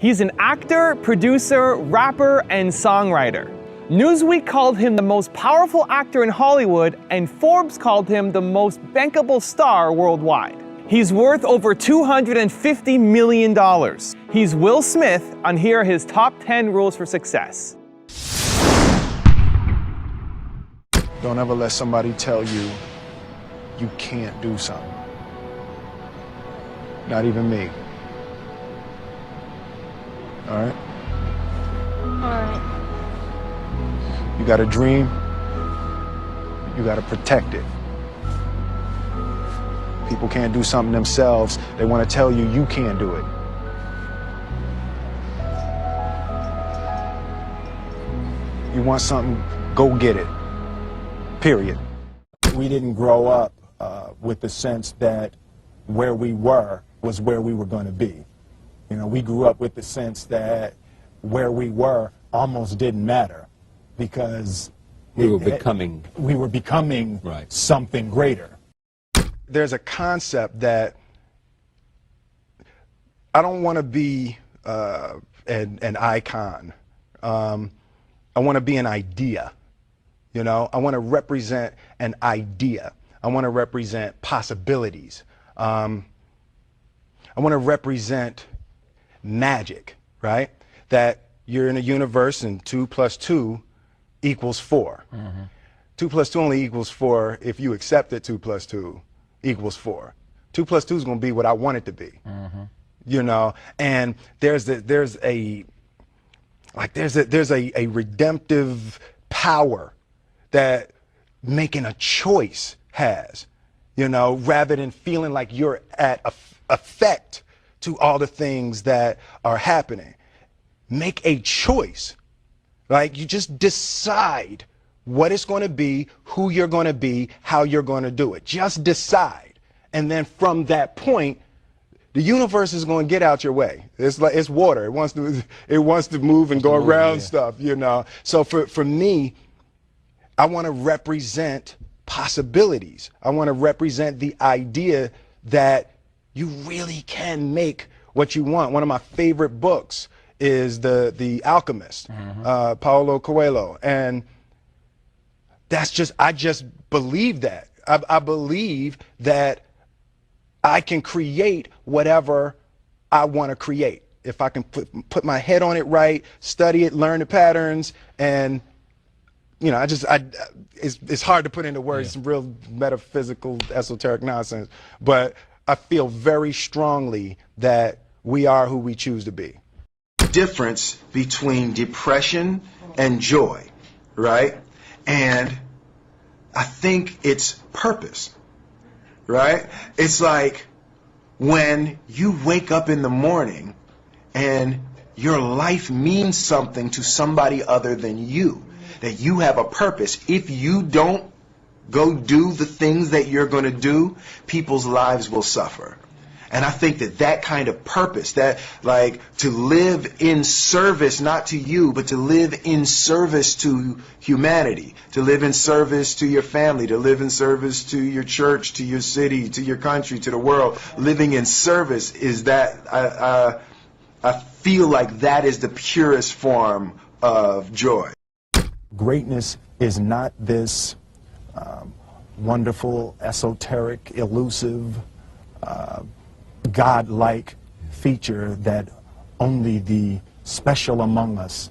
He's an actor, producer, rapper, and songwriter. Newsweek called him the most powerful actor in Hollywood, and Forbes called him the most bankable star worldwide. He's worth over $250 million. He's Will Smith, and here are his top 10 rules for success. Don't ever let somebody tell you you can't do something. Not even me. All right? All right. You got a dream, you got to protect it. People can't do something themselves. They want to tell you you can't do it. You want something, go get it. Period. We didn't grow up with the sense that where we were was where we were going to be. You know, we grew up with the sense that where we were almost didn't matter because we were becoming right. Something greater. There's a concept that I don't want to be an icon. I want to be an idea. You know, I want to represent an idea. I want to represent possibilities. I want to represent magic, right? That you're in a universe and 2 + 2 = 4. 2 + 2 only equals 4 if you accept that 2 + 2 = 4. 2 + 2 is going to be what I want it to be. You know, and there's a redemptive power that making a choice has, you know, rather than feeling like you're at effect to all the things that are happening. Make a choice. Like, you just decide what it's going to be, who you're going to be, how you're going to do it. Just decide. And then from that point, the universe is going to get out your way. It's like, it's water. It wants to move and go around stuff, you know. So for me, I want to represent possibilities. I want to represent the idea that you really can make what you want. One of my favorite books is The Alchemist, Paulo Coelho. And I just believe that. I believe that I can create whatever I want to create. If I can put my head on it right, study it, learn the patterns, and you know, it's hard to put into words, some real metaphysical, esoteric nonsense, but I feel very strongly that we are who we choose to be. Difference between depression and joy, right? And I think it's purpose, right? It's like when you wake up in the morning and your life means something to somebody other than you, that you have a purpose. If you don't go do the things that you're going to do, people's lives will suffer. And I think that kind of purpose, that like to live in service, not to you, but to live in service to humanity, to live in service to your family, to live in service to your church, to your city, to your country, to the world. Living in service is that, I feel like that is the purest form of joy. Greatness is not this wonderful, esoteric, elusive, God-like feature that only the special among us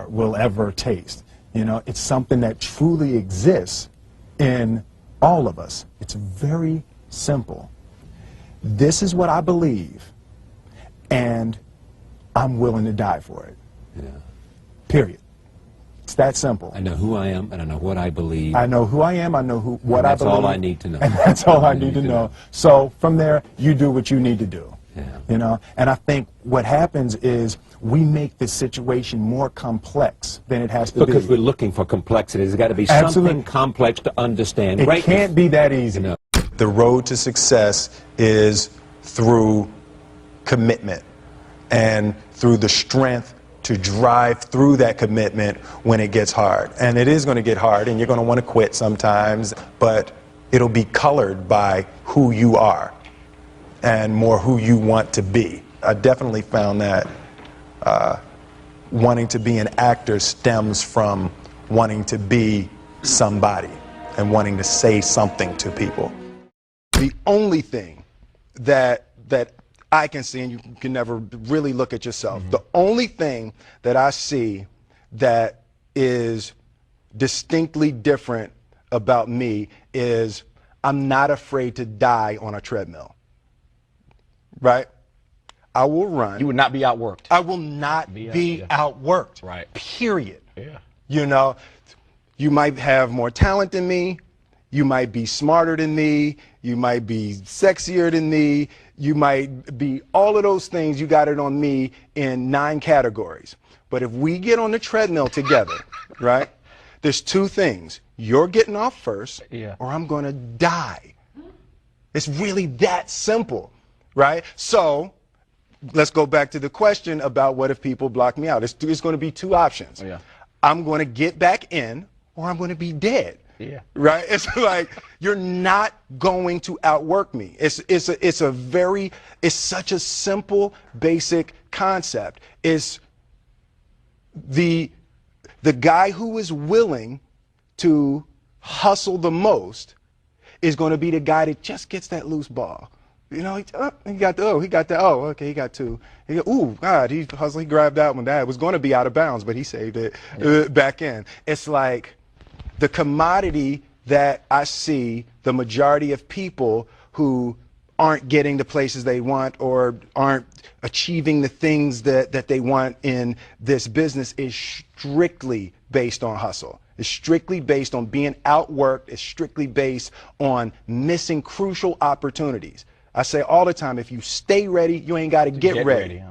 will ever taste. You know, it's something that truly exists in all of us. It's very simple. This is what I believe, and I'm willing to die for it. Yeah. Period. It's that simple. I know who I am, and I know what I believe. I know who I am, I know what I believe. That's all I need to know. And that's all I need to know. So from there, you do what you need to do. Yeah. You know, and I think what happens is we make the situation more complex than it has to be. Because we're looking for complexity. There's got to be something complex to understand. It can't be that easy. You know. The road to success is through commitment and through the strength to drive through that commitment when it gets hard. And it is going to get hard, and you're going to want to quit sometimes, but it'll be colored by who you are and more who you want to be. I definitely found that wanting to be an actor stems from wanting to be somebody and wanting to say something to people. The only thing that I can see, and you can never really look at yourself, the only thing that I see that is distinctly different about me is I'm not afraid to die on a treadmill. Right? I will run. You would not be outworked. I will not be outworked. Right. Period. Yeah. You know, you might have more talent than me. You might be smarter than me. You might be sexier than me. You might be all of those things. You got it on me in 9 categories. But if we get on the treadmill together, right, there's 2 things. You're getting off first, or I'm going to die. It's really that simple, right? So let's go back to the question about what if people block me out. It's going to be 2 options. I'm going to get back in, or I'm going to be dead. Right? It's like you're not going to outwork me. It's such a simple, basic concept. It's the guy who is willing to hustle the most is going to be the guy that just gets that loose ball. You know, he got 2. Ooh, God, he hustled, he grabbed that one. That was going to be out of bounds, but he saved it back in. It's like the commodity that I see the majority of people who aren't getting the places they want or aren't achieving the things that they want in this business is strictly based on hustle. It's strictly based on being outworked. It's strictly based on missing crucial opportunities. I say all the time, if you stay ready, you ain't got to get ready.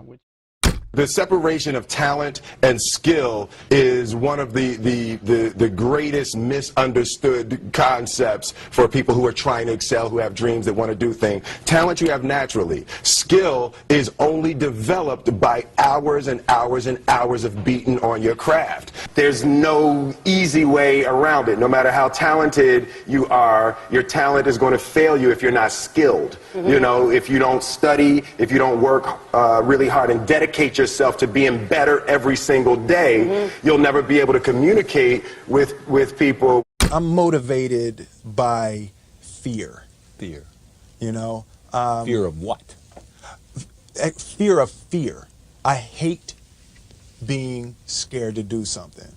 The separation of talent and skill is one of the greatest misunderstood concepts for people who are trying to excel, who have dreams that want to do things. Talent you have naturally. Skill is only developed by hours and hours and hours of beating on your craft. There's no easy way around it. No matter how talented you are, your talent is going to fail you if you're not skilled. You know, if you don't study, if you don't work really hard and dedicate yourself to being better every single day, you'll never be able to communicate with people. I'm motivated by fear. Fear. You know? Fear of what? Fear of fear. I hate being scared to do something.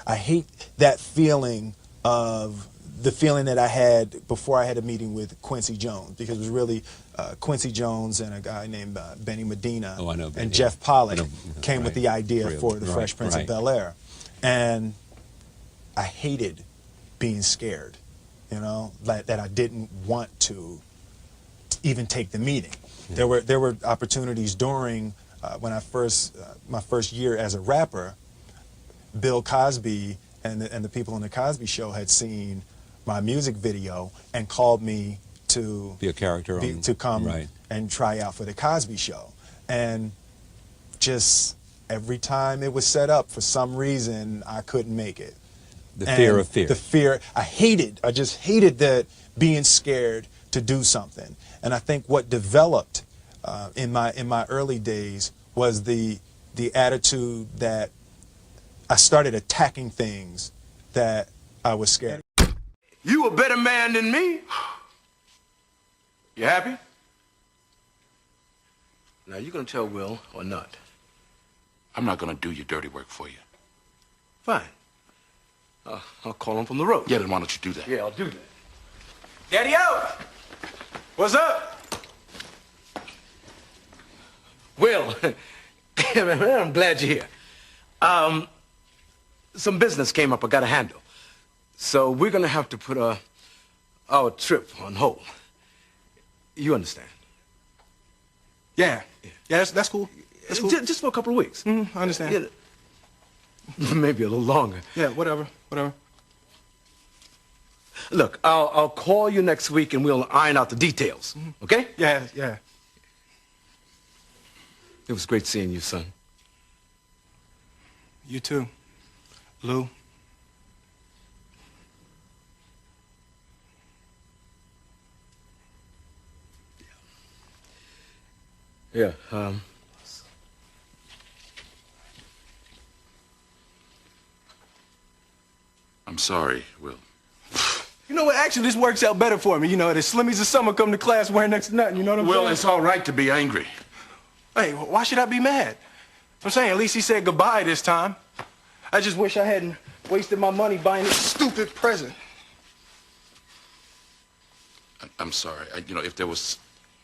I hate that feeling of the feeling that I had before I had a meeting with Quincy Jones, because it was really Quincy Jones and a guy named Benny Medina and Jeff Pollock came with the idea for the Fresh Prince of Bel-Air. And I hated being scared, you know, that I didn't want to even take the meeting. There were opportunities during when my first year as a rapper. Bill Cosby and the people on the Cosby Show had seen my music video and called me to be a character to come and try out for the Cosby Show. And just every time it was set up, for some reason I couldn't make it. The fear of fear. The fear. I just hated that, being scared to do something. And I think what developed in my early days was the attitude that I started attacking things that I was scared of. You a better man than me. You happy? Now, you gonna tell Will or not? I'm not gonna do your dirty work for you. Fine. I'll call him from the road. Yeah, then why don't you do that? Yeah, I'll do that. Daddy-o! What's up? Will, I'm glad you're here. Some business came up I gotta handle. So we're gonna have to put our trip on hold. You understand? Yeah, that's cool. That's cool. Just for a couple of weeks. I understand. Yeah. Maybe a little longer. Yeah, whatever. Look, I'll call you next week and we'll iron out the details. Okay? Yeah. It was great seeing you, son. You too, Lou. Yeah, sorry, Will. You know what? Actually, this works out better for me. You know, the slimmies of summer come to class wearing next to nothing. You know what I'm saying? Will, it's all right to be angry. Hey, why should I be mad? I'm saying at least he said goodbye this time. I just wish I hadn't wasted my money buying this stupid present. I'm sorry. If there was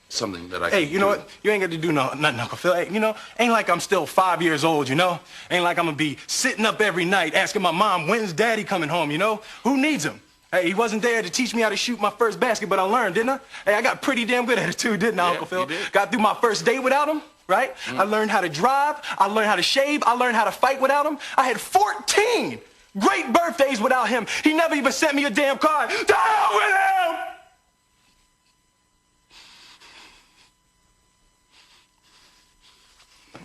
something that I Hey, could you know do. what? You ain't got to do nothing, Uncle Phil. Hey, ain't like I'm still 5 years old, you know? Ain't like I'm gonna be sitting up every night asking my mom, when's Daddy coming home, you know? Who needs him? Hey, he wasn't there to teach me how to shoot my first basket, but I learned, didn't I? Hey, I got pretty damn good at it too, didn't I, Yeah, Uncle Phil? you did. Got through my first date without him, right? I learned how to drive. I learned how to shave. I learned how to fight without him. I had 14 great birthdays without him. He never even sent me a damn card. To hell with him!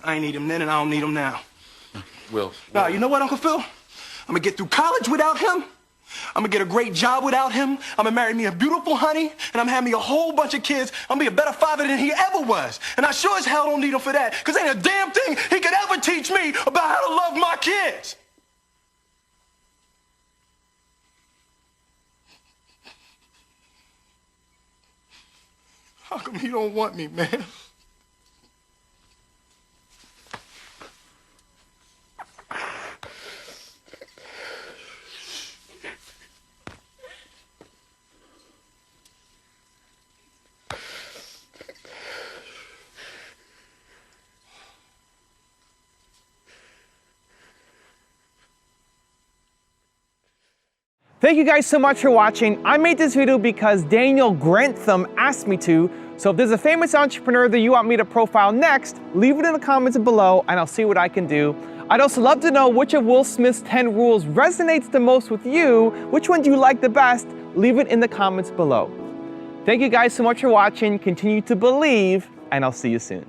I ain't need him then, and I don't need him now. Will. Now, you know what, Uncle Phil? I'm gonna get through college without him. I'm gonna get a great job without him. I'm gonna marry me a beautiful honey, and I'm gonna have me a whole bunch of kids. I'm gonna be a better father than he ever was. And I sure as hell don't need him for that, because ain't a damn thing he could ever teach me about how to love my kids. How come he don't want me, man? Thank you guys so much for watching. I made this video because Daniel Grantham asked me to, so if there's a famous entrepreneur that you want me to profile next, leave it in the comments below and I'll see what I can do. I'd also love to know which of Will Smith's 10 rules resonates the most with you. Which one do you like the best? Leave it in the comments below. Thank you guys so much for watching. Continue to believe, and I'll see you soon.